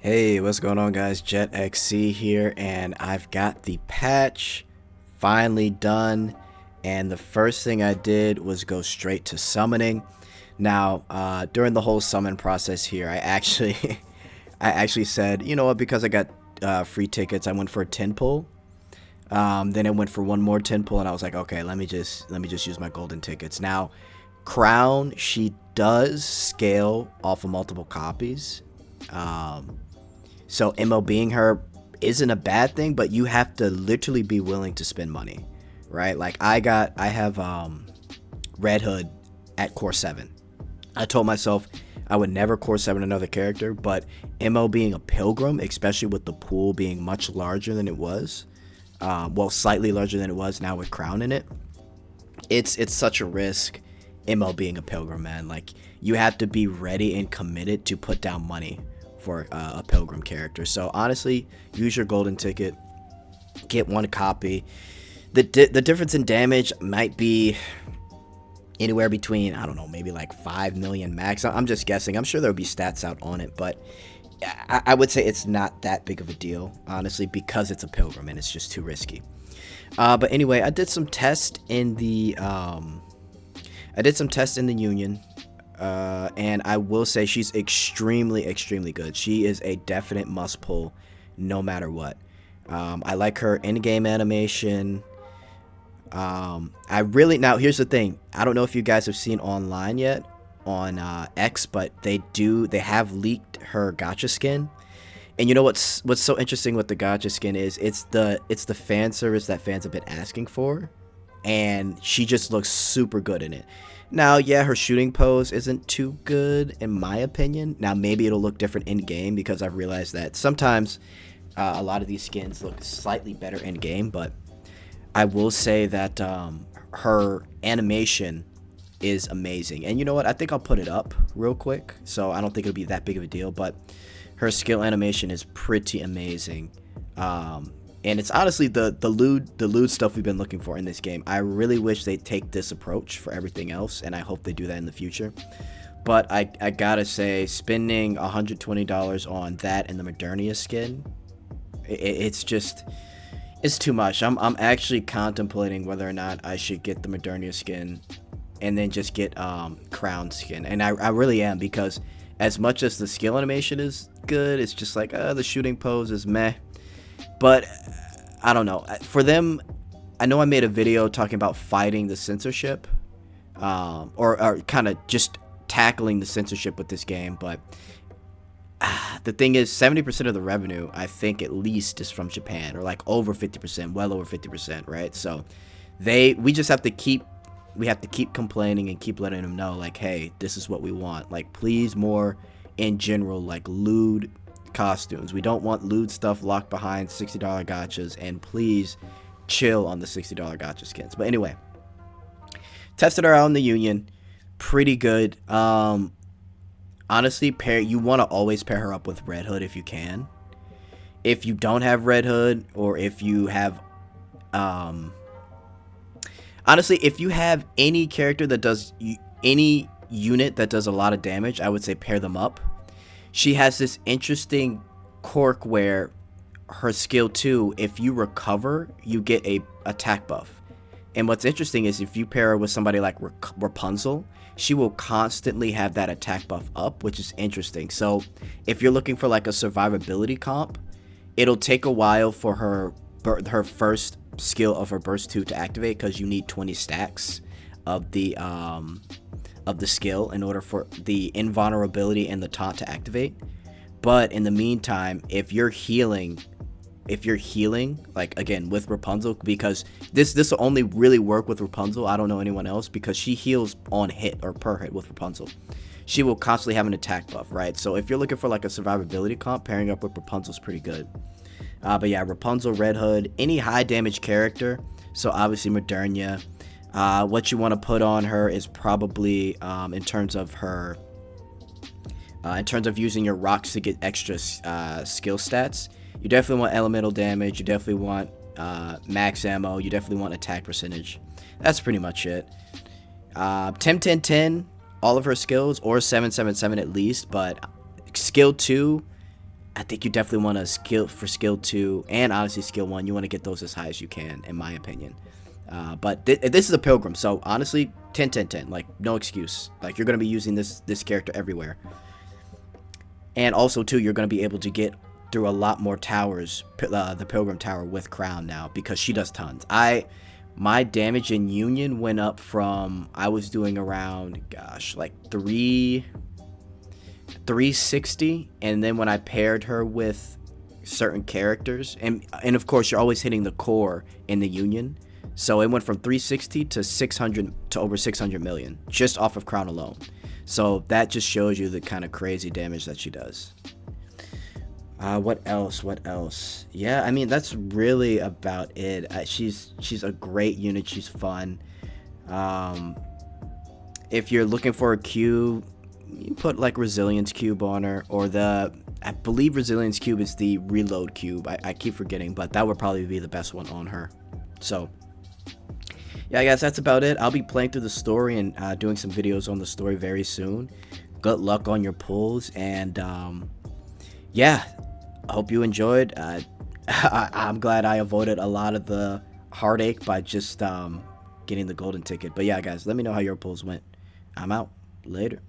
Hey, what's going on, guys? JetXC here, and I've got the patch finally done. And the first thing I did was go straight to summoning. Now, during the whole summon process here, I actually, I actually said, you know what? Because I got free tickets, I went for a 10 pull. Then I went for one more 10 pull, and I was like, okay, let me just use my golden tickets. Now, Crown, she does scale off of multiple copies. Um, so MLBing her isn't a bad thing, but you have to literally be willing to spend money, right? Like I have Red Hood at core 7. I told myself I would never core 7 another character, but MO being a pilgrim, especially with the pool being much larger than it was, well, slightly larger than it was now with Crown in it, it's such a risk. MO being a pilgrim, man, like you have to be ready and committed to put down money for a pilgrim character. So honestly, use your golden ticket, get one copy. The difference in damage might be anywhere between, I don't know, maybe like 5 million max. I'm just guessing. I'm sure there'll be stats out on it, but I would say it's not that big of a deal, honestly, because it's a pilgrim and it's just too risky. But anyway, I did some tests in the Union. And I will say she's extremely good. She is a definite must pull no matter what. I like her in-game animation. Now here's the thing. I don't know if you guys have seen online yet on X, but they have leaked her gacha skin. And you know what's so interesting with the gacha skin is it's the fan service that fans have been asking for, and she just looks super good in it. Now, yeah, her shooting pose isn't too good in my opinion. Now, maybe it'll look different in game because I've realized that sometimes a lot of these skins look slightly better in game, but I will say that her animation is amazing. And you know what? I think I'll put it up real quick, so I don't think it'll be that big of a deal, but her skill animation is pretty amazing. And it's honestly the lewd stuff we've been looking for in this game. I really wish they'd take this approach for everything else, and I hope they do that in the future. But I gotta say, spending $120 on that and the Modernia skin, it's too much. I'm actually contemplating whether or not I should get the Modernia skin and then just get Crown skin. And I really am, because as much as the skill animation is good, it's just like the shooting pose is meh. But I don't know. For them, I know I made a video talking about fighting the censorship, or kind of just tackling the censorship with this game. But the thing is, 70% of the revenue, I think at least, is from Japan, or like over 50%, well over 50%, right? So we just have to keep complaining and keep letting them know, like, hey, this is what we want. Like, please, more in general, like lewd costumes. We don't want lewd stuff locked behind $60 gachas, and please chill on the $60 gacha skins. But anyway, tested her out in the Union, pretty good. Honestly, you want to always pair her up with Red Hood if you can. If you don't have Red Hood, or if you have honestly, if you have any character that does any unit that does a lot of damage, I would say pair them up. She has this interesting quirk where her skill 2, if you recover, you get a attack buff. And what's interesting is if you pair her with somebody like Rapunzel, she will constantly have that attack buff up, which is interesting. So if you're looking for like a survivability comp, it'll take a while for her first skill of her burst 2 to activate, because you need 20 stacks of the skill in order for the invulnerability and the taunt to activate. But in the meantime, if you're healing, like again with Rapunzel, because this will only really work with Rapunzel, I don't know anyone else, because she heals on hit or per hit with Rapunzel. She will constantly have an attack buff, right? So if you're looking for like a survivability comp, pairing up with Rapunzel is pretty good. But yeah, Rapunzel, Red Hood, any high damage character. So obviously Modernia. What you want to put on her is probably in terms of using your rocks to get extra skill stats. You definitely want elemental damage. You definitely want max ammo. You definitely want attack percentage. That's pretty much it. 10 10 10, all of her skills, or 7 7 7 at least. But skill 2, I think you definitely want to skill 2 and honestly skill 1. You want to get those as high as you can, in my opinion. But this is a pilgrim, so honestly, 10, 10, 10. Like, no excuse. Like, you're gonna be using this character everywhere. And also too, you're gonna be able to get through a lot more towers, the pilgrim tower with crown now, because she does tons. My damage in union went up from, I was doing around, gosh, like 360, and then when I paired her with certain characters, and of course you're always hitting the core in the union, so it went from 360 to 600 to over 600 million just off of crown alone. So that just shows you the kind of crazy damage that she does. What else? Yeah, I mean, that's really about it. She's a great unit. She's fun. If you're looking for a cube, you put like Resilience Cube on her, or I believe Resilience Cube is the reload cube. I keep forgetting, but that would probably be the best one on her. So yeah, guys, that's about it. I'll be playing through the story and doing some videos on the story very soon. Good luck on your pulls, and yeah, I hope you enjoyed. I'm glad I avoided a lot of the heartache by just getting the golden ticket. But yeah, guys, let me know how your pulls went. I'm out. Later.